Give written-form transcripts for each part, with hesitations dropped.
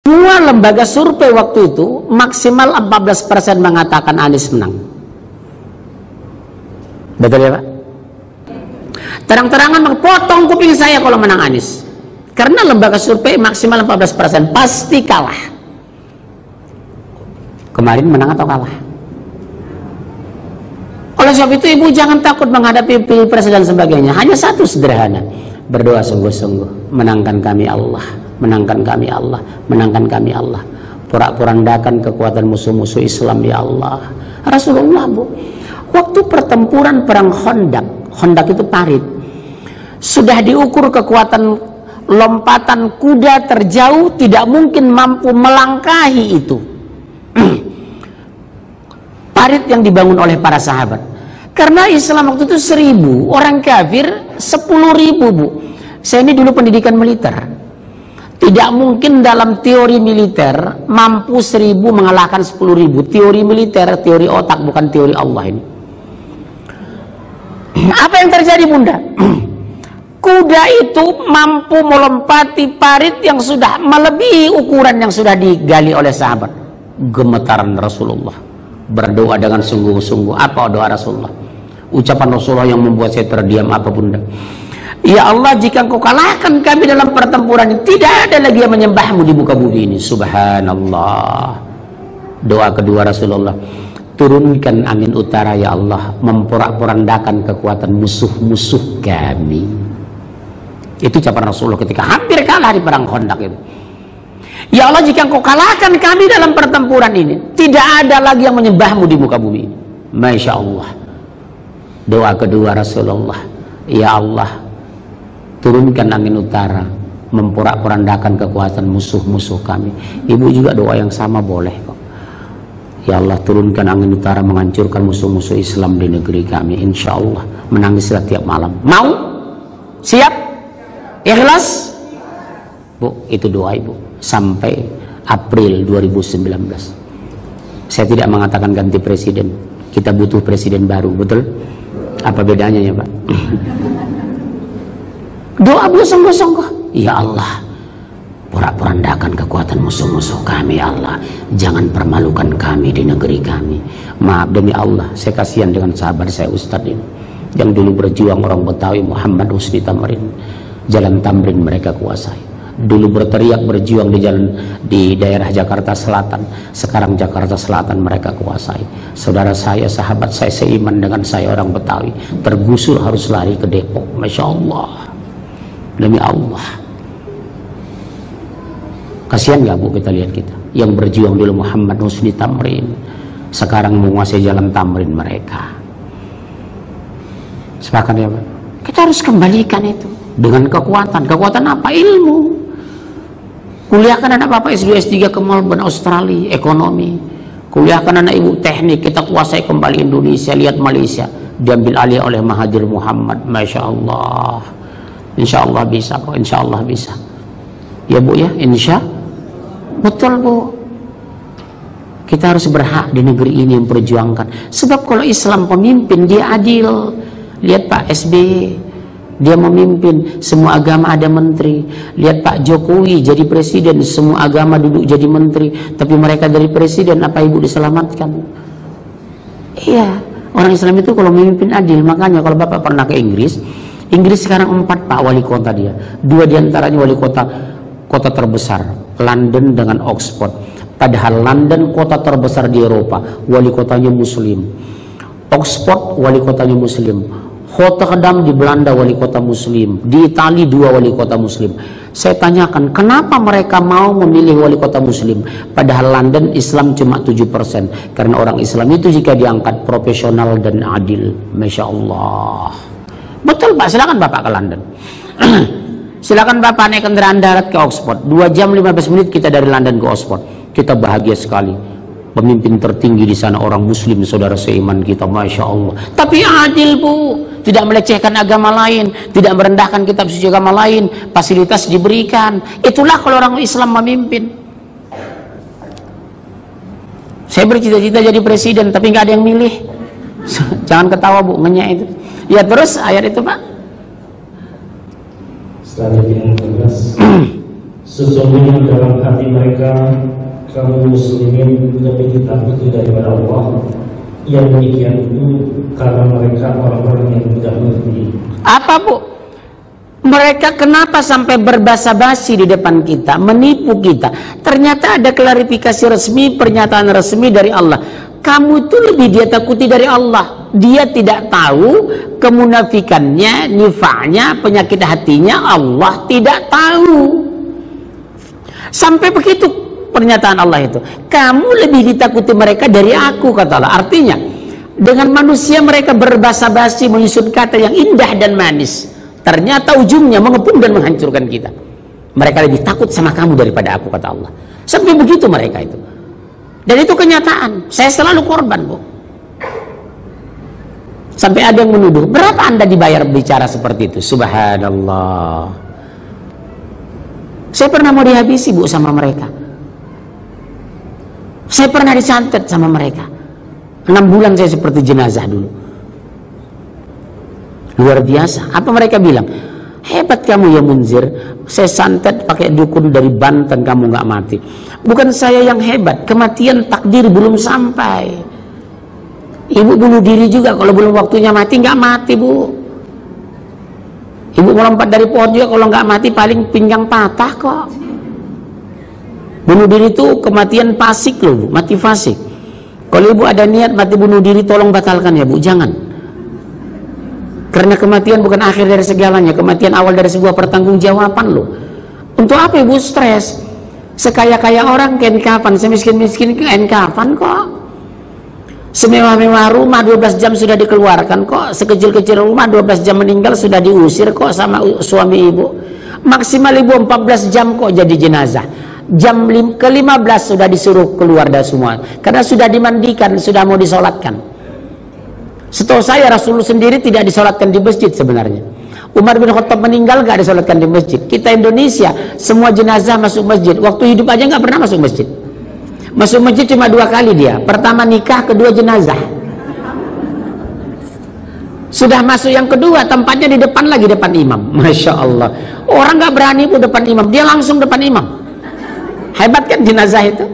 Dua lembaga survei waktu itu maksimal 14% mengatakan Anies menang. Betul ya Pak? Terang-terangan potong kuping saya kalau menang Anies. Karena lembaga survei maksimal 14% pasti kalah. Kemarin menang atau kalah? Oleh sebab itu ibu jangan takut menghadapi pilpres dan sebagainya. Hanya satu sederhana, berdoa sungguh-sungguh, menangkan kami Allah, menangkan kami Allah, menangkan kami Allah. Porak-porandakan kekuatan musuh-musuh Islam ya Allah. Rasulullah bu, waktu pertempuran perang Khandaq itu parit, sudah diukur kekuatan lompatan kuda terjauh tidak mungkin mampu melangkahi itu. Parit yang dibangun oleh para sahabat. Karena Islam waktu itu 1000, orang kafir 10.000 bu. Saya ini dulu pendidikan militer. Tidak mungkin dalam teori militer mampu 1000 mengalahkan 10.000. Teori militer, teori otak, bukan teori Allah ini. Apa yang terjadi bunda? Kuda itu mampu melompati parit yang sudah melebihi ukuran yang sudah digali oleh sahabat. Gemetaran Rasulullah, berdoa dengan sungguh-sungguh. Apa doa Rasulullah? Ucapan Rasulullah yang membuat saya terdiam apa bunda? Ya Allah, jika engkau kalahkan kami dalam pertempuran ini, tidak ada lagi yang menyembahmu di muka bumi ini. Subhanallah. Doa kedua Rasulullah, turunkan angin utara ya Allah, memporak-porandakan kekuatan musuh-musuh kami. Itu ucapan Rasulullah ketika hampir kalah di perang Khandaq itu. Ya Allah, jika engkau kalahkan kami dalam pertempuran ini, tidak ada lagi yang menyembahmu di muka bumi ini. Masya Allah. Doa kedua Rasulullah, ya Allah, turunkan angin utara, memporak-porandakan kekuatan musuh-musuh kami. Ibu juga doa yang sama boleh kok. Ya Allah, turunkan angin utara menghancurkan musuh-musuh Islam di negeri kami. Insya Allah menangislah tiap malam. Mau? Siap? Ikhlas? Bu, itu doa ibu sampai April 2019. Saya tidak mengatakan ganti presiden. Kita butuh presiden baru, betul? Apa bedanya ya Pak? Doa bu sungguh-sungguh. Ya Allah, porak-porandakan kekuatan musuh-musuh kami ya Allah. Jangan permalukan kami di negeri kami. Maaf demi Allah, saya kasihan dengan sahabat saya Ustadz ini, yang dulu berjuang orang Betawi, Muhammad Husni Tamrin. Jalan Tamrin mereka kuasai. Dulu berteriak berjuang di daerah Jakarta Selatan. Sekarang Jakarta Selatan mereka kuasai. Saudara saya, sahabat saya seiman dengan saya orang Betawi, tergusur harus lari ke Depok. Masya Allah. Demi Allah. Kasihan gak bu kita lihat kita yang berjuang dulu Muhammad Husni Tamrin, sekarang menguasai jalan Tamrin mereka. Sepakat ya Pak? Kita harus kembalikan itu dengan kekuatan. Kekuatan apa? Ilmu. Kuliahkan anak bapak S2 S3 ke Melbourne Australia, ekonomi. Kuliahkan anak ibu teknik, kita kuasai kembali Indonesia. Lihat Malaysia diambil alih oleh Mahathir Muhammad. Masya Allah. Insya Allah bisa kok, insya Allah bisa. Ya bu ya, insya betul bu. Kita harus berhak di negeri ini memperjuangkan. Sebab kalau Islam pemimpin dia adil. Lihat Pak SBY, dia memimpin, semua agama ada menteri. Lihat Pak Jokowi jadi presiden, semua agama duduk jadi menteri, tapi mereka dari presiden, apa ibu diselamatkan? Iya, orang Islam itu kalau memimpin adil. Makanya kalau bapak pernah ke Inggris, Inggris sekarang 4 Pak wali kota dia. 2 diantaranya wali kota terbesar, London dengan Oxford. Padahal London kota terbesar di Eropa, wali kotanya muslim. Oxford wali kotanya muslim. Rotterdam di Belanda wali kota muslim, di Italia 2 wali kota muslim. Saya tanyakan, kenapa mereka mau memilih wali kota muslim padahal London Islam cuma 7%? Karena orang Islam itu jika diangkat profesional dan adil. Masya Allah. Betul Pak, silakan Bapak ke London. Silakan Bapak naik kendaraan darat ke Oxford, 2 jam 15 menit kita dari London ke Oxford. Kita bahagia sekali. Pemimpin tertinggi di sana orang muslim, saudara seiman kita, Masya Allah. Tapi adil bu, tidak melecehkan agama lain, tidak merendahkan kitab suci agama lain, fasilitas diberikan. Itulah kalau orang Islam memimpin. Saya bercita-cita jadi presiden, tapi nggak ada yang milih. Jangan ketawa bu, ngenyak itu. Ya terus ayat itu Pak. Setelah yang 15, Sesungguhnya dalam hati mereka kaum muslimin lebih takut daripada Allah. Yang demikian itu karena mereka orang-orang yang tidak mengerti. Apa Bu? Mereka kenapa sampai berbasa-basi di depan kita, menipu kita? Ternyata ada klarifikasi resmi, pernyataan resmi dari Allah. Kamu itu lebih dia takuti dari Allah. Dia tidak tahu kemunafikannya, nifaknya, penyakit hatinya, Allah tidak tahu. Sampai begitu pernyataan Allah itu. Kamu lebih ditakuti mereka dari aku, kata Allah. Artinya dengan manusia mereka berbasa-basi menyusun kata yang indah dan manis, ternyata ujungnya mengepung dan menghancurkan kita. Mereka lebih takut sama kamu daripada aku, kata Allah. Sampai begitu mereka itu. Dan itu kenyataan. Saya selalu korban, Bu. Sampai ada yang menuduh, berapa Anda dibayar bicara seperti itu? Subhanallah. Saya pernah mau dihabisi, Bu, sama mereka. Saya pernah disantet sama mereka. 6 bulan saya seperti jenazah dulu. Luar biasa. Apa mereka bilang? Hebat kamu ya Munzir. Saya santet pakai dukun dari Banten, kamu nggak mati. Bukan saya yang hebat. Kematian takdir belum sampai. Ibu bunuh diri juga kalau belum waktunya mati, nggak mati, Bu. Ibu melompat dari pohon juga kalau nggak mati paling pinggang patah kok. Bunuh diri itu kematian fasik loh, Bu. Mati fasik. Kalau ibu ada niat mati bunuh diri, tolong batalkan ya, Bu. Jangan. Karena kematian bukan akhir dari segalanya. Kematian awal dari sebuah pertanggungjawaban loh. Untuk apa ibu stres? Sekaya-kaya orang kain kapan, semiskin-miskin kain kapan kok. Semewah-mewah rumah 12 jam sudah dikeluarkan kok. Sekecil-kecil rumah 12 jam meninggal sudah diusir kok sama suami ibu. Maksimal ibu 14 jam kok jadi jenazah. Jam ke-15 sudah disuruh keluar dari semua. Karena sudah dimandikan, sudah mau disolatkan. Setahu saya Rasulullah sendiri tidak disolatkan di masjid sebenarnya. Umar bin Khattab meninggal gak disolatkan di masjid. Kita Indonesia semua jenazah masuk masjid. Waktu hidup aja gak pernah masuk masjid. Masuk masjid cuma 2 kali dia. Pertama nikah, kedua jenazah. Sudah masuk yang kedua, tempatnya di depan lagi, depan imam. Masya Allah. Orang gak berani pun depan imam, dia langsung depan imam. Hebat kan jenazah itu?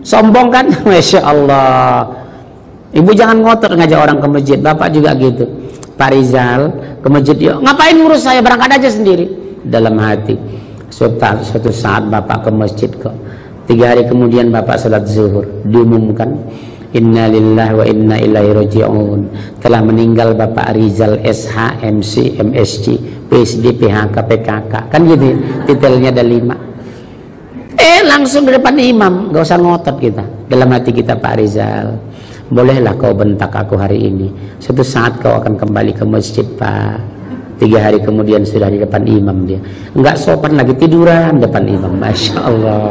Sombong kan? Masya Allah. Ibu jangan ngotot ngajak orang ke masjid. Bapak juga gitu. Pak Rizal ke masjid, yuk. Ngapain ngurus saya, berangkat aja sendiri. Dalam hati, suatu saat bapak ke masjid kok. 3 hari kemudian bapak salat zuhur, diumumkan Inna lillahi wa inna ilaihi raji'un. Telah meninggal Bapak Rizal SH, MC, MSc, PSD, PHK, PKK. Kan gitu, titelnya ada 5. Langsung di depan imam, gak usah ngotot kita. Dalam hati kita, Pak Rizal, bolehlah kau bentak aku hari ini. Suatu saat kau akan kembali ke masjid, Pak. 3 hari kemudian sudah di depan imam dia. Enggak sopan lagi, tiduran depan imam. Masya Allah.